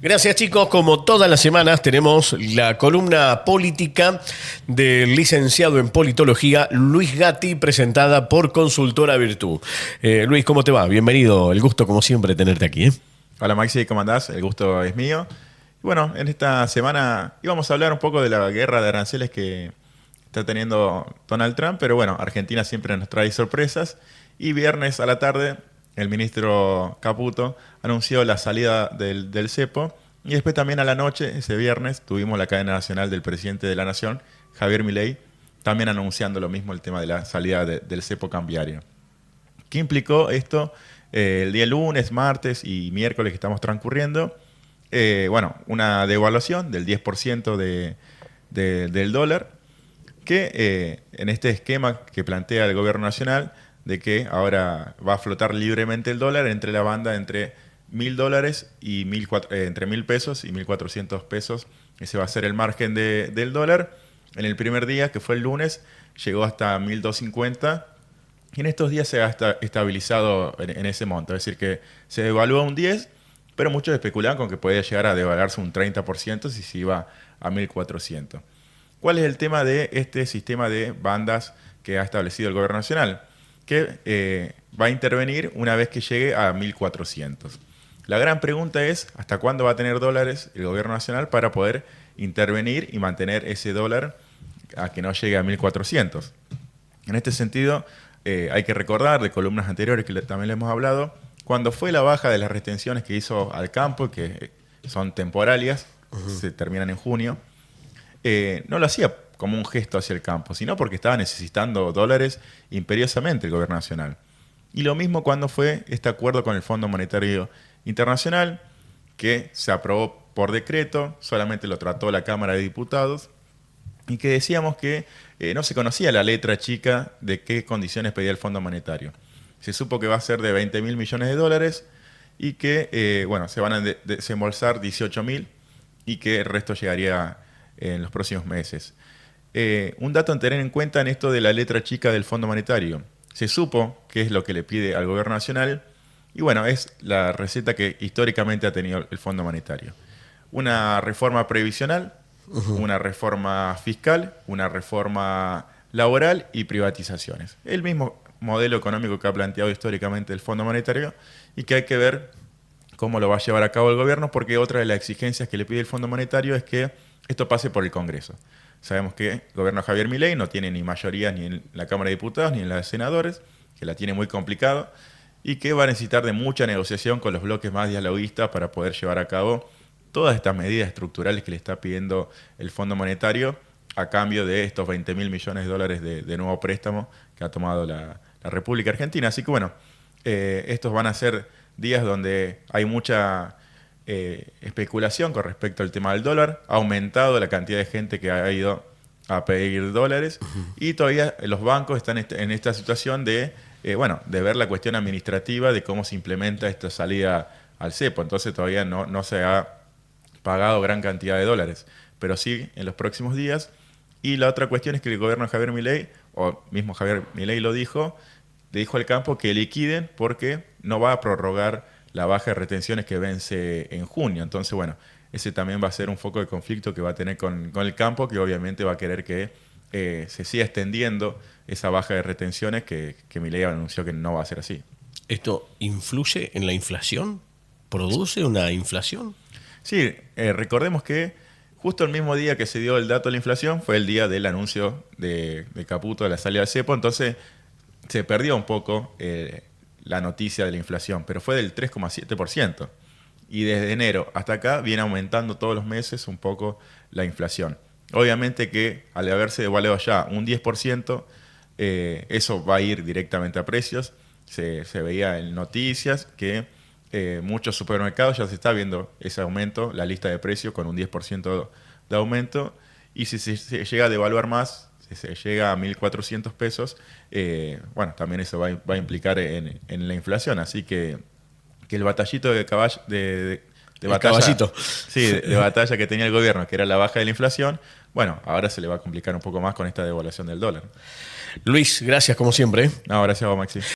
Gracias, chicos. Como todas las semanas tenemos la columna política del licenciado en politología Luis Gatti, presentada por Consultora Virtud. Luis, ¿cómo te va? Bienvenido. El gusto, como siempre, tenerte aquí. Hola Maxi, ¿cómo andás? El gusto es mío. Y bueno, en esta semana íbamos a hablar un poco de la guerra de aranceles que está teniendo Donald Trump, pero bueno, Argentina siempre nos trae sorpresas. Y viernes a la tarde, el ministro Caputo anunció la salida del cepo. Y después también a la noche, ese viernes, tuvimos la cadena nacional del presidente de la Nación, Javier Milei, también anunciando lo mismo, el tema de la salida del cepo cambiario. ¿Qué implicó esto el día lunes, martes y miércoles que estamos transcurriendo? Bueno, una devaluación del 10% del dólar, que en este esquema que plantea el gobierno nacional, de que ahora va a flotar libremente el dólar entre la banda entre $1.000 y entre 1.000 pesos y 1.400 pesos. Ese va a ser el margen del dólar. En el primer día, que fue el lunes, llegó hasta 1.250. Y en estos días se ha estabilizado en ese monto. Es decir, que se devaluó un 10, pero muchos especulaban con que podía llegar a devaluarse un 30% si se iba a 1.400. ¿Cuál es el tema de este sistema de bandas que ha establecido el gobierno nacional? Que va a intervenir una vez que llegue a 1.400. La gran pregunta es, ¿hasta cuándo va a tener dólares el gobierno nacional para poder intervenir y mantener ese dólar a que no llegue a 1.400? En este sentido, hay que recordar de columnas anteriores que también le hemos hablado, cuando fue la baja de las retenciones que hizo al campo, que son temporarias, se terminan en junio, no lo hacía como un gesto hacia el campo, sino porque estaba necesitando dólares imperiosamente el gobierno nacional. Y lo mismo cuando fue este acuerdo con el Fondo Monetario Internacional, que se aprobó por decreto, solamente lo trató la Cámara de Diputados, y que decíamos que no se conocía la letra chica de qué condiciones pedía el Fondo Monetario. Se supo que va a ser de 20.000 millones de dólares y que bueno, se van a desembolsar 18.000 y que el resto llegaría en los próximos meses. Un dato a tener en cuenta en esto de la letra chica del Fondo Monetario. Se supo qué es lo que le pide al gobierno nacional y bueno, es la receta que históricamente ha tenido el Fondo Monetario. Una reforma previsional, una reforma fiscal, una reforma laboral y privatizaciones. El mismo modelo económico que ha planteado históricamente el Fondo Monetario y que hay que ver cómo lo va a llevar a cabo el gobierno, porque otra de las exigencias que le pide el Fondo Monetario es que esto pase por el Congreso. Sabemos que el gobierno de Javier Milei no tiene ni mayoría ni en la Cámara de Diputados ni en la de Senadores, que la tiene muy complicado y que va a necesitar de mucha negociación con los bloques más dialoguistas para poder llevar a cabo todas estas medidas estructurales que le está pidiendo el Fondo Monetario a cambio de estos 20.000 millones de dólares de nuevo préstamo que ha tomado la República Argentina. Así que bueno, estos van a ser días donde hay mucha especulación con respecto al tema del dólar. Ha aumentado la cantidad de gente que ha ido a pedir dólares y todavía los bancos están en esta situación de ver la cuestión administrativa de cómo se implementa esta salida al cepo. Entonces todavía no se ha pagado gran cantidad de dólares, pero sí en los próximos días. Y la otra cuestión es que el gobierno de Javier Milei, o mismo Javier Milei lo dijo, le dijo al campo que liquiden porque no va a prorrogar la baja de retenciones que vence en junio. Entonces, bueno, ese también va a ser un foco de conflicto que va a tener con el campo, que obviamente va a querer que se siga extendiendo esa baja de retenciones que Milei anunció que no va a ser así. ¿Esto influye en la inflación? ¿Produce una inflación? Sí, recordemos que justo el mismo día que se dio el dato de la inflación fue el día del anuncio de Caputo de la salida del cepo, entonces se perdió un poco la noticia de la inflación, pero fue del 3,7%. Y desde enero hasta acá viene aumentando todos los meses un poco la inflación. Obviamente que al haberse devaluado ya un 10%, eso va a ir directamente a precios. Se veía en noticias que muchos supermercados ya se está viendo ese aumento, la lista de precios con un 10% de aumento. Y si se llega a devaluar más, si se llega a 1.400 pesos, bueno, también eso va a implicar en la inflación. Así que el batallito de batalla, caballito. sí, de batalla que tenía el gobierno, que era la baja de la inflación, bueno, ahora se le va a complicar un poco más con esta devaluación del dólar. Luis, gracias como siempre. No, gracias a vos, Maxi.